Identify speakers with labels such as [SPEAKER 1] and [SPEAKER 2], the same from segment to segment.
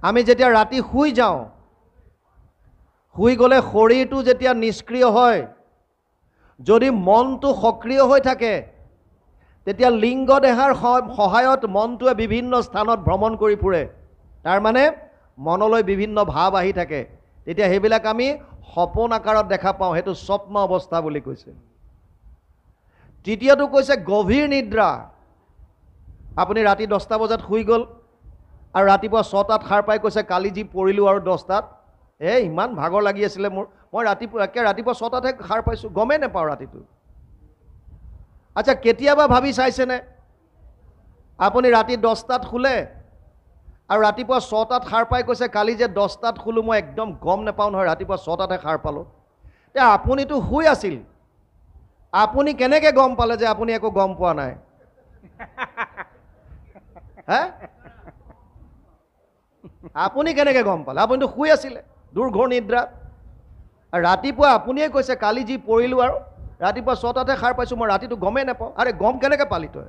[SPEAKER 1] আমি যেতিয়া ৰাতি শুই যাওঁ, শুই গ'লে শৰীৰটো যেতিয়া নিষ্ক্ৰিয় হয়, যদি মনটো সক্ৰিয় হৈ থাকে, তেতিয়া লিংগ দেহাৰ সহায়ত মনটোৱে বিভিন্ন স্থানত ভ্ৰমণ কৰি ফুৰে। তাৰ মানে মনলৈ বিভিন্ন ভাৱ আহি থাকে। তেতিয়া সেইবিলাক আমি সপোন আকাৰত দেখা পাওঁ। সেইটো স্বপ্ন অৱস্থা বুলি কৈছে। তৃতীয়টো কৈছে গভীৰ নিদ্ৰা। আপুনি ৰাতি 10টা বজাত শুই গ'ল আৰু ৰাতিপুৱা 6টাত সাৰ পাই কৈছে কালি যি পৰিলোঁ আৰু 10টাত ইমান ভাগৰ লাগি আছিলে মোৰ, মই ৰাতিপুৱা 6টাতহে সাৰ পাইছোঁ, গমেই নাপাওঁ ৰাতিটো। আচ্ছা, কেতিয়াবা ভাবি চাইছেনে আপুনি ৰাতি 10টাত শুলে আৰু ৰাতিপুৱা 6টাত সাৰ পাই কৈছে কালি যে 10টাত শুলোঁ, মই একদম গম নাপাওঁ নহয়, ৰাতিপুৱা 6টাতহে সাৰ পালোঁ। এতিয়া আপুনিতো শুই আছিল, আপুনি কেনেকৈ গম পালে যে আপুনি একো গম পোৱা নাই? হে, আপুনি কেনেকৈ গম পালে? আপুনিতো শুই আছিলে দুৰ্ঘোৰ নিদ্ৰাত। আৰু ৰাতিপুৱা আপুনিয়ে কৈছে কালি যি পৰিলোঁ আৰু ৰাতিপুৱা 6টাতহে সাৰ পাইছোঁ, মই ৰাতিটো গমেই নাপাওঁ। আৰে গম কেনেকৈ পালি তই?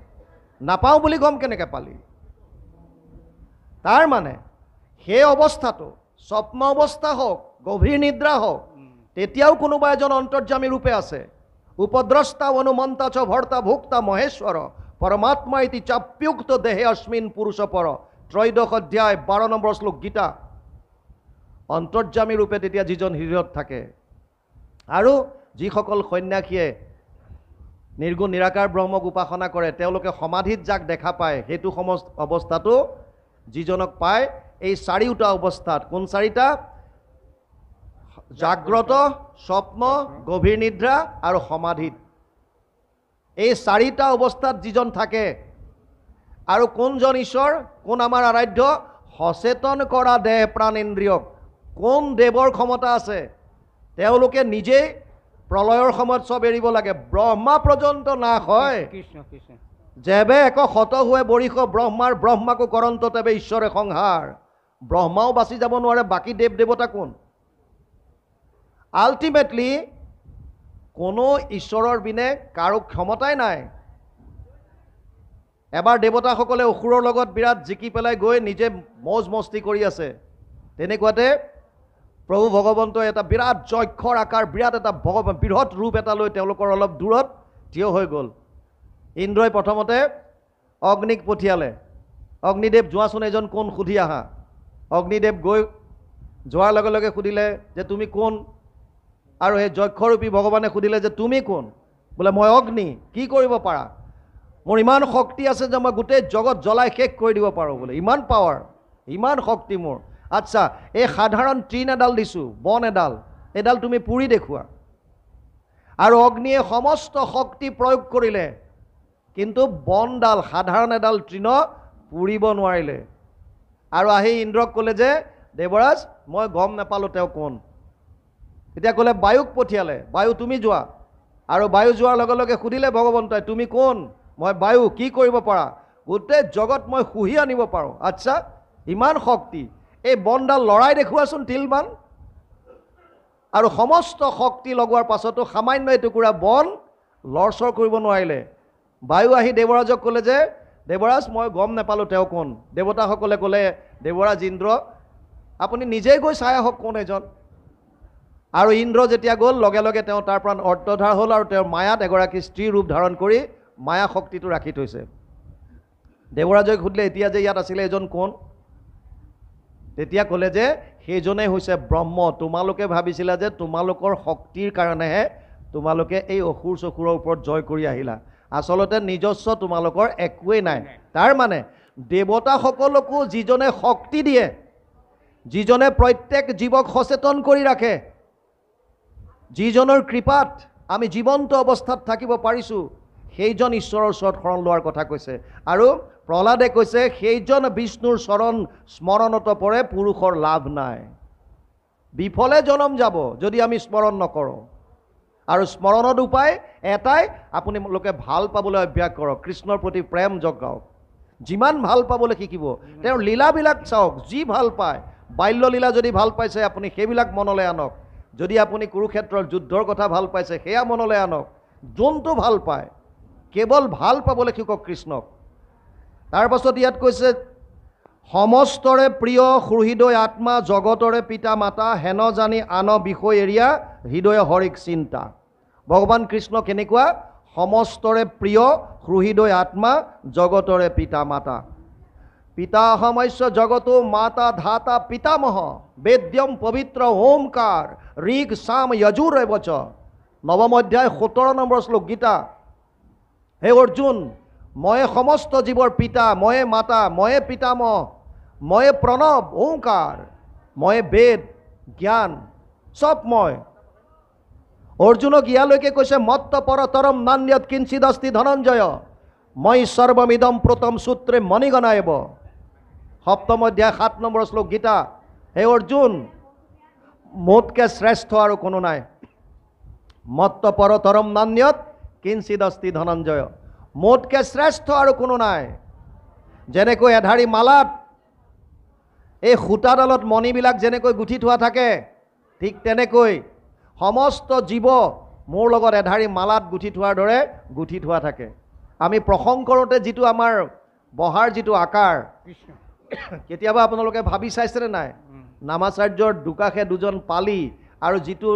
[SPEAKER 1] নাপাওঁ বুলি গম কেনেকৈ পালি? তাৰ মানে সেই অৱস্থাটো স্বপ্ন অৱস্থা হওক, গভীৰ নিদ্ৰা হওক, তেতিয়াও কোনোবা এজন অন্তৰ্যামী ৰূপে আছে। উপদ্ৰষ্টা অনুমন্তা চ ভৰ্তা ভোক্তা মহেশ্বৰ পৰমাত্মা ইতি চাপ্যুক্ত দেহে অস্মিন পুৰুষ পৰ। 13 অধ্যায় 12 নম্বৰ শ্লোক গীতা। অন্তৰ্যামী ৰূপে তেতিয়া যিজন হৃদয়ত থাকে। আৰু যিসকল সন্ন্যাসীয়ে নিৰ্গুণ নিৰাকাৰ ব্ৰহ্মক উপাসনা কৰে, তেওঁলোকে সমাধিত যাক দেখা পায়, সেইটো অৱস্থাটো যিজনক পায় এই 4টা অৱস্থাত। কোন 4টা? জাগ্ৰত, স্বপ্ন, গভীৰ নিদ্ৰা আৰু সমাধিত। এই 4টা অৱস্থাত যিজন থাকে, আৰু কোনজন ঈশ্বৰ, কোন আমাৰ আৰাধ্য? সচেতন কৰা দেহ প্ৰাণেন্দ্ৰিয়ক। কোন দেৱৰ ক্ষমতা আছে? তেওঁলোকে নিজেই প্ৰলয়ৰ সময়ত চব এৰিব লাগে। ব্ৰহ্মা পৰ্যন্ত নাশ হয়। যেবে এক শত হুৱে বৰিষ ব্ৰহ্মাৰ ব্ৰহ্মাকো কৰন্ত তেবে ঈশ্বৰে সংহাৰ। ব্ৰহ্মাও বাচি যাব নোৱাৰে, বাকী দেৱ দেৱতা কোন? আল্টিমেটলি কোনো ঈশ্বৰৰ বিনে কাৰো ক্ষমতাই নাই। এবাৰ দেৱতাসকলে অসুৰৰ লগত বিৰাট জিকি পেলাই গৈ নিজে মৌজ মস্তি কৰি আছে। তেনেকুৱাতে প্ৰভু ভগৱন্তই এটা বিৰাট যক্ষৰ আকাৰ, বিৰাট এটা বৃহৎ ৰূপ এটা লৈ তেওঁলোকৰ অলপ দূৰত থিয় হৈ গ'ল। ইন্দ্ৰই প্ৰথমতে অগ্নিক পঠিয়ালে, অগ্নিদেৱ যোৱাচোন এজন কোন সুধি আহা। অগ্নিদেৱ গৈ যোৱাৰ লগে লগে সুধিলে যে তুমি কোন? আৰু সেই যক্ষৰূপী ভগৱানে সুধিলে যে তুমি কোন? বোলে মই অগ্নি। কি কৰিব পাৰা? মোৰ ইমান শক্তি আছে যে মই গোটেই জগত জ্বলাই শেষ কৰি দিব পাৰোঁ বোলে, ইমান পাৱাৰ, ইমান শক্তি মোৰ। আচ্ছা, এই সাধাৰণ তৃণ এডাল দিছোঁ, বন এডাল, এডাল তুমি পুৰি দেখুওৱা। আৰু অগ্নিয়ে সমস্ত শক্তি প্ৰয়োগ কৰিলে, কিন্তু বনডাল, সাধাৰণ এডাল তৃণ পুৰিব নোৱাৰিলে। আৰু আহি ইন্দ্ৰক ক'লে যে দেৱৰাজ মই গম নাপালোঁ তেওঁ কোন। তেতিয়া ক'লে বায়ুক পঠিয়ালে, বায়ু তুমি যোৱা। আৰু বায়ু যোৱাৰ লগে লগে সুধিলে ভগৱন্তই তুমি কোন? মই বায়ু। কি কৰিব পাৰা? গোটেই জগত মই শুহি আনিব পাৰোঁ। আচ্ছা, ইমান শক্তি, এই বনডাল লৰাই দেখুৱাচোন তিলমান। আৰু সমস্ত শক্তি লগোৱাৰ পাছতো সামান্য এটুকুৰা বন লৰচৰ কৰিব নোৱাৰিলে। বায়ু আহি দেৱৰাজক ক'লে যে দেৱৰাজ মই গম নাপালোঁ তেওঁ কোন। দেৱতাসকলে ক'লে দেৱৰাজ ইন্দ্ৰ আপুনি নিজেই গৈ চাই আহক কোন এজন। আৰু ইন্দ্ৰ যেতিয়া গ'ল, লগে লগে তেওঁ তাৰ পৰা অৰ্ধধাৰ হ'ল আৰু তেওঁৰ মায়াত এগৰাকী স্ত্ৰী ৰূপ ধাৰণ কৰি মায়া শক্তিটো ৰাখি থৈছে। দেৱৰাজক সুধিলে এতিয়া যে ইয়াত আছিলে এজন কোন? তেতিয়া ক'লে যে সেইজনেই হৈছে ব্ৰহ্ম। তোমালোকে ভাবিছিলা যে তোমালোকৰ শক্তিৰ কাৰণেহে তোমালোকে এই অসুৰ চসুৰৰ ওপৰত জয় কৰি আহিলা। আচলতে নিজস্ব তোমালোকৰ একোৱেই নাই। তাৰ মানে দেৱতাসকলকো যিজনে শক্তি দিয়ে, যিজনে প্ৰত্যেক জীৱক সচেতন কৰি ৰাখে, যিজনৰ কৃপাত আমি জীৱন্ত অৱস্থাত থাকিব পাৰিছোঁ, সেইজন ঈশ্বৰৰ ওচৰত শৰণ লোৱাৰ কথা কৈছে। আৰু প্ৰহ্লাদে কৈছে সেইজন বিষ্ণুৰ চৰণ স্মৰণত পৰে পুৰুষৰ লাভ নাই। বিফলে জনম যাব যদি আমি স্মৰণ নকৰোঁ। আৰু স্মৰণত উপায় এটাই, আপোনালোকে ভাল পাবলৈ অভ্যাস কৰক, কৃষ্ণৰ প্ৰতি প্ৰেম জগাওক। যিমান ভাল পাবলৈ শিকিব, তেওঁৰ লীলাবিলাক চাওক, যি ভাল পায়। বাল্যলীলা যদি ভাল পাইছে আপুনি সেইবিলাক মনলৈ আনক। যদি আপুনি কুৰুক্ষেত্ৰৰ যুদ্ধৰ কথা ভাল পাইছে সেয়া মনলৈ আনক। যোনটো ভাল পায় কেৱল ভাল পাবলৈ শিকক কৃষ্ণক। তাৰ পাছত ইয়াত কৈছে সমস্তৰে প্ৰিয় সুহৃদয় আত্মা জগতৰে পিতা মাতা হেন জানি আন বিষয় এৰিয়া হৃদয় হৰিক চিন্তা। ভগৱান কৃষ্ণ কেনেকুৱা? সমস্তৰে প্ৰিয় সুহৃদয় আত্মা জগতৰে পিতা মাতা। পিতা অহমস্য জগতো মাতা ধাতা পিতামহ বেদ্যম পবিত্ৰ ওমকাৰ ঋগ সাম যজুৰ বচ। নৱম অধ্যায় 17 নম্বৰ শ্লোক গীতা। হে অৰ্জুন, ময়ে সমস্ত জীৱৰ পিতা, ময়ে মাতা, ময়ে পিতামহ, ময়ে প্ৰণৱ ওংকাৰ, ময়ে বেদ জ্ঞান, চব মই। অৰ্জুনক ইয়ালৈকে কৈছে মত্ত পৰতৰম নান্যত কিঞ্চিদস্তি ধনঞ্জয় মই সৰ্বমিদম প্ৰতম সূত্ৰে মণিগণায়ব। সপ্তম অধ্যায় 7 নম্বৰ শ্লোক গীতা। হে অৰ্জুন, মোতকৈ শ্ৰেষ্ঠ আৰু কোনো নাই। মত্ত পৰতৰম নান্যত কিঞ্চিদস্তি ধনঞ্জয়, মোতকৈ শ্ৰেষ্ঠ আৰু কোনো নাই। যেনেকৈ এধাৰী মালাত এই সূতাডালত মণিবিলাক যেনেকৈ গুঠি থোৱা থাকে, ঠিক তেনেকৈ সমস্ত জীৱ মোৰ লগত এধাৰী মালাত গুঠি থোৱাৰ দৰে গুঠি থোৱা থাকে। আমি প্ৰসংগ কৰোঁতে যিটো আমাৰ বহাৰ যিটো আকাৰ, কেতিয়াবা আপোনালোকে ভাবি চাইছেনে নাই? নামাচাৰ্যৰ দুকাষে দুজন পালি আৰু যিটো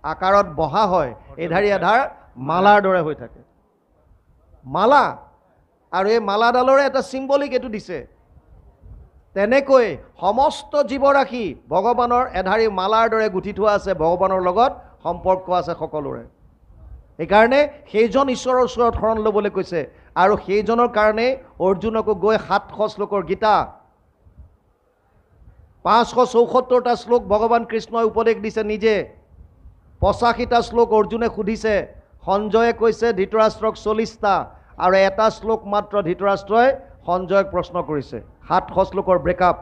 [SPEAKER 1] আকাৰত বহা হয় এধাৰী এধাৰ মালাৰ দৰে হৈ থাকে। মালা, আৰু এই মালাডালৰে এটা চিম্বলিক এইটো দিছে। তেনেকৈ সমস্ত জীৱৰাশি ভগৱানৰ এধাৰী মালাৰ দৰে গুঠি থোৱা আছে, ভগৱানৰ লগত সম্পৰ্ক আছে সকলোৰে। সেইকাৰণে সেইজন ঈশ্বৰৰ ওচৰত শৰণ ল'বলৈ কৈছে। আৰু সেইজনৰ কাৰণে অৰ্জুনকো গৈ 700 শ্লোকৰ গীতা, 574টা শ্লোক ভগৱান কৃষ্ণই উপদেশ দিছে নিজে। 85টা শ্লোক অৰ্জুনে সুধিছে, সঞ্জয়ে কৈছে ধৃতৰাষ্ট্ৰক 40টা, আৰু এটা শ্লোক মাত্ৰ ধৃতৰাষ্ট্ৰই সঞ্জয়ক প্ৰশ্ন কৰিছে। 700 শ্লোকৰ ব্ৰেকআপ।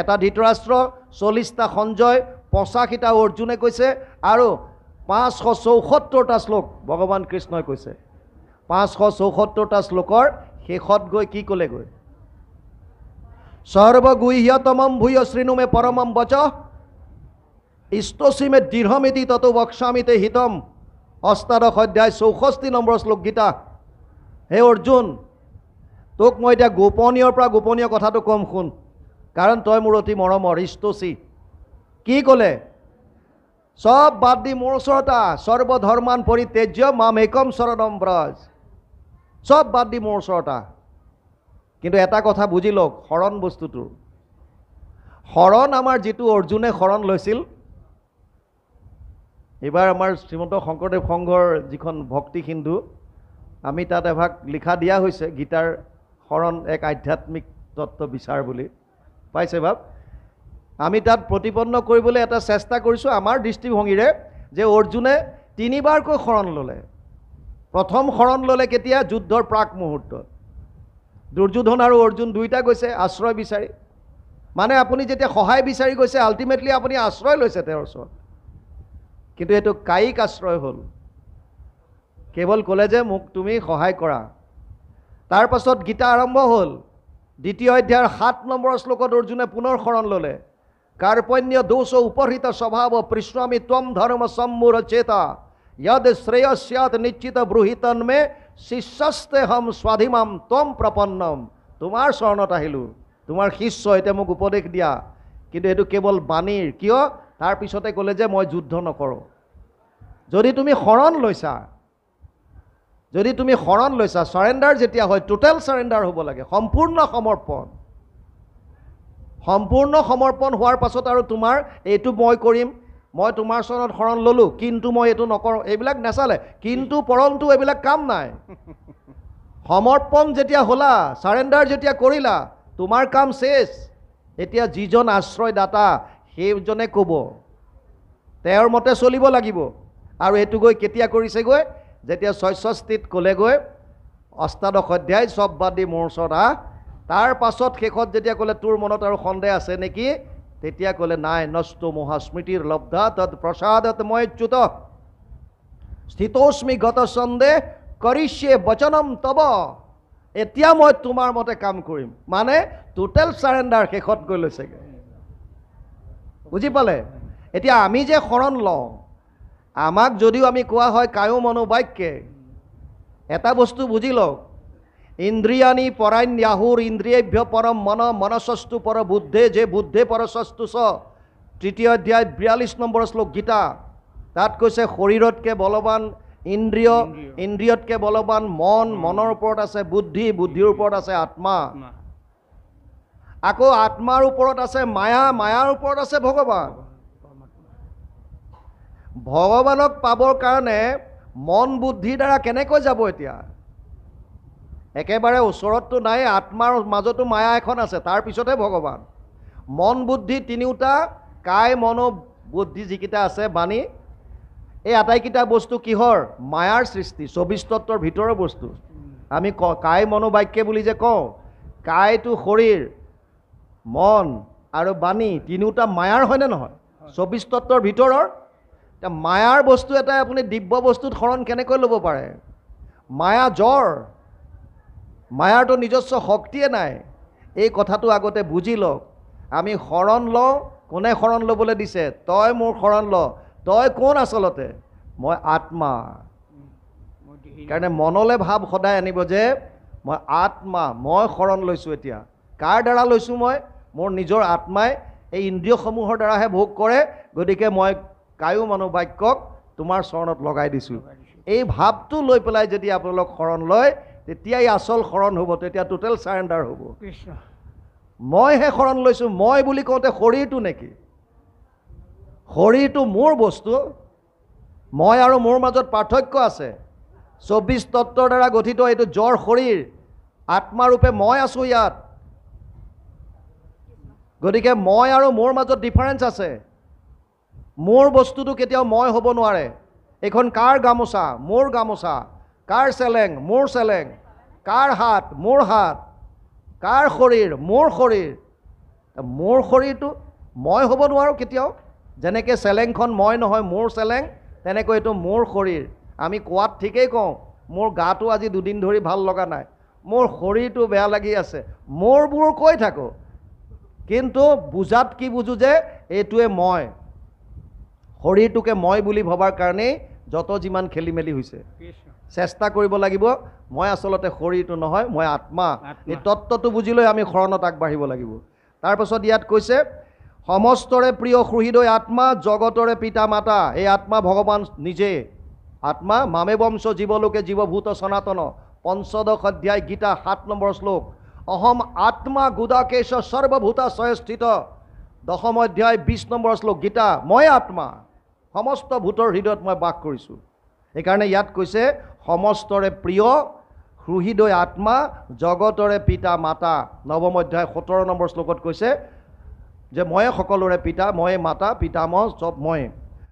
[SPEAKER 1] এটা ধৃতৰাষ্ট্ৰ, 40টা সঞ্জয়, 85টা অৰ্জুনে কৈছে, আৰু 574টা শ্লোক ভগৱান কৃষ্ণই কৈছে। 574টা শ্লোকৰ শেষত গৈ কি ক'লেগৈ? সৰ্বগুহ্যতমম ভূয় শৃণুমে পৰমম বচ ইষ্টসীমে দৃঢ়মিতি তত বক্সামিতে হিতম। 8 অধ্যায় 64 নম্বৰ শ্লোক গীতা। হে অৰ্জুন, তোক মই এতিয়া গোপনীয়ৰ পৰা গোপনীয় কথাটো কম শুন, কাৰণ তই মোৰ অতি মৰমৰ। ইষ্টসী কি ক'লে? চব বাদ দি মোৰ ওচৰত আহ, সৰ্বধৰ্মান পৰিত্যাজ্য মাম একম শৰণম ব্ৰজ। চব বাদ দি মোৰ ওচৰত আহ। কিন্তু এটা কথা বুজি লওক, শৰণ বস্তুটো, শৰণ আমাৰ যিটো অৰ্জুনে শৰণ লৈছিল, এইবাৰ আমাৰ শ্ৰীমন্ত শংকৰদেৱ সংঘৰ যিখন ভক্তি সিন্ধু, আমি তাত এভাগ লিখা দিয়া হৈছে গীতাৰ শৰণ এক আধ্যাত্মিক তত্ত্ব বিচাৰ বুলি। পাইছে ভাৱ? আমি তাত প্ৰতিপন্ন কৰিবলৈ এটা চেষ্টা কৰিছোঁ আমাৰ দৃষ্টিভংগীৰে, যে অৰ্জুনে 3বাৰকৈ শৰণ ল'লে। প্ৰথম শৰণ ল'লে কেতিয়া? যুদ্ধৰ প্ৰাক মুহূৰ্তত। দুৰ্যোধন আৰু অৰ্জুন দুইটা গৈছে আশ্ৰয় বিচাৰি। মানে আপুনি যেতিয়া সহায় বিচাৰি গৈছে, আল্টিমেটলি আপুনি আশ্ৰয় লৈছে তেওঁৰ ওচৰত। কিন্তু এইটো কায়িক আশ্ৰয় হ'ল। কেৱল ক'লে যে মোক তুমি সহায় কৰা। তাৰ পাছত গীতা আৰম্ভ হ'ল। 2য় অধ্যায়ৰ 7 নম্বৰ শ্লোকত অৰ্জুনে পুনৰ শৰণ ল'লে। কাৰ্পণ্য দোষ উপহৃত স্বভাৱ পৃষ্ণামি ত্বম ধৰ্ম সম্মূঢ় চেতা যদ শ্ৰেয়স্যাত নিশ্চিত ব্ৰূহিতন্মে শিষ্যস্তে হম স্বাধিমাম ত্বম প্ৰপন্নম। তোমাৰ চৰণত আহিলোঁ, তোমাৰ শিষ্য, এতিয়া মোক উপদেশ দিয়া। কিন্তু এইটো কেৱল বাণীৰ। কিয়? তাৰ পিছতে ক'লে যে মই যুদ্ধ নকৰোঁ। যদি তুমি শৰণ লৈছা, চাৰেণ্ডাৰ যেতিয়া হয়, টোটেল চাৰেণ্ডাৰ হ'ব লাগে, সম্পূৰ্ণ সমৰ্পণ। সম্পূৰ্ণ সমৰ্পণ হোৱাৰ পাছত আৰু তোমাৰ এইটো মই কৰিম, মই তোমাৰ চৰণত শৰণ ল'লোঁ কিন্তু মই এইটো নকৰোঁ, এইবিলাক নাচালে। কিন্তু পৰন্তু এইবিলাক কাম নাই। সমৰ্পণ যেতিয়া হ'লা, চাৰেণ্ডাৰ যেতিয়া কৰিলা, তোমাৰ কাম শেষ। এতিয়া যিজন আশ্ৰয়দাতা সেইজনে ক'ব, তেওঁৰ মতে চলিব লাগিব। আৰু এইটো গৈ কেতিয়া কৰিছেগৈ? যেতিয়া 66ত ক'লেগৈ 8 অধ্যায় চব বাদ দি মোৰ ওচৰত আহ। তাৰ পাছত শেষত যেতিয়া ক'লে তোৰ মনত আৰু সন্দেহ আছে নেকি, তেতিয়া ক'লে নাই, নষ্ট মহাস্মৃতিৰ লব্ধা তৎ প্ৰসাদত মই চ্যুত স্থিতোস্মি গত সন্দেহ কৰিষ্যে বচনম তব। এতিয়া মই তোমাৰ মতে কাম কৰিম। মানে টোটেল চাৰেণ্ডাৰ শেষত গৈ লৈছেগৈ। বুজি পালে? এতিয়া আমি যে শৰণ লওঁ, আমাক যদিও আমি কোৱা হয় কায়ো মনোবাক্যে, এটা বস্তু বুজি লওক, ইন্দ্রিয়ানি পরাইন্যাহুর ইন্দ্রিয়েভ্য পরম মন মনসস্তু পর বুদ্ধে যে বুদ্ধে পরসস্তু স 3য় অধ্যায় 42 নম্বৰ শ্লোক গীতা তাত কৈছে শৰীৰতকৈ বলৱান ইন্দ্ৰিয় ইন্দ্ৰিয়তকৈ বলৱান মন মনৰ ওপৰত আছে বুদ্ধি বুদ্ধিৰ ওপৰত আছে আত্মা আকৌ আত্মাৰ ওপৰত আছে মায়া মায়াৰ ওপৰত আছে ভগৱান ভগৱানক পাবৰ কাৰণে মন বুদ্ধিৰ দ্বাৰা কেনেকৈ যাব এতিয়া একেবাৰে ওচৰততো নাই আত্মাৰ মাজতো মায়া এখন আছে তাৰ পিছতহে ভগৱান মন বুদ্ধি তিনিওটা কায় মনো বুদ্ধি যিকেইটা আছে বাণী এই আটাইকেইটা বস্তু কিহৰ মায়াৰ সৃষ্টি 24 তত্ত্বৰ ভিতৰৰ বস্তু আমি কায় মনোবাক্য বুলি যে কওঁ কায়টো শৰীৰ মন আৰু বাণী তিনিওটা মায়াৰ হয়নে নহয় 24 তত্ত্বৰ ভিতৰৰ এটা মায়াৰ বস্তু এটাই আপুনি দিব্য বস্তুত শৰণ কেনেকৈ ল'ব পাৰে মায়া জ্বৰ মায়াৰটো নিজস্ব শক্তিয়ে নাই এই কথাটো আগতে বুজি লওক আমি শৰণ লওঁ কোনে শৰণ ল'বলৈ দিছে তই মোৰ শৰণ ল তই কোন আচলতে মই আত্মা কাৰণে মনলৈ ভাৱ সদায় আনিব যে মই আত্মা মই শৰণ লৈছোঁ এতিয়া কাৰ দ্বাৰা লৈছোঁ মই মোৰ নিজৰ আত্মাই এই ইন্দ্ৰিয়সমূহৰ দ্বাৰাহে ভোগ কৰে গতিকে মই কায়ো মনোবাক্যক তোমাৰ চৰণত লগাই দিছোঁ এই ভাৱটো লৈ পেলাই যদি আপোনালোক শৰণ লয় তেতিয়াই আচল শৰণ হ'ব তেতিয়া টোটেল সাৰেণ্ডাৰ হ'ব মইহে শৰণ লৈছোঁ মই বুলি কওঁতে শৰীৰটো নেকি শৰীৰটো মোৰ বস্তু মই আৰু মোৰ মাজত পাৰ্থক্য আছে 24 তত্ত্বৰ দ্বাৰা গঠিত এইটো জ্বৰ শৰীৰ আত্মাৰূপে মই আছোঁ ইয়াত গতিকে মই আৰু মোৰ মাজত ডিফাৰেঞ্চ আছে মোৰ বস্তুটো কেতিয়াও মই হ'ব নোৱাৰে এখন কাৰ গামোচা মোৰ গামোচা কাৰ চেলেং মোৰ চেলেং কাৰ হাত মোৰ হাত কাৰ শৰীৰ মোৰ শৰীৰটো মই হ'ব নোৱাৰোঁ কেতিয়াও যেনেকৈ চেলেংখন মই নহয় মোৰ চেলেং তেনেকৈ এইটো মোৰ শৰীৰ আমি কোৱাত ঠিকেই কওঁ মোৰ গাটো আজি দুদিন ধৰি ভাল লগা নাই মোৰ শৰীৰটো বেয়া লাগি আছে মোৰবোৰ কৈ থাকোঁ কিন্তু বুজাত কি বুজো যে এইটোৱে মই শৰীৰটোকে মই বুলি ভবাৰ কাৰণেই যত যিমান খেলি মেলি হৈছে চেষ্টা কৰিব লাগিব মই আচলতে শৰীৰটো নহয় মই আত্মা এই তত্ত্বটো বুজিলৈ আমি শৰণত আগবাঢ়িব লাগিব তাৰপাছত ইয়াত কৈছে সমস্তৰে প্ৰিয় হৃদয় আত্মা জগতৰে পিতা মাতা এই আত্মা ভগৱান নিজে আত্মা মামে বংশ জীৱলোকে জীৱভূত সনাতন 15 অধ্যায় গীতা 7 নম্বৰ শ্লোক অহম আত্মা গুদাকেশ সৰ্বভূতাশয় স্থিত 10 অধ্যায় 20 নম্বৰ শ্লোক গীতা মই আত্মা সমস্ত ভূতৰ হৃদয়ত মই বাস কৰিছোঁ এইকাৰণে ইয়াত কৈছে সমস্তৰে প্ৰিয় হৃদয় আত্মা জগতৰে পিতা মাতা 9 অধ্যায় 17 নম্বৰ শ্লোকত কৈছে যে ময়ে সকলোৰে পিতা ময়ে মাতা পিতামহ চব ময়ে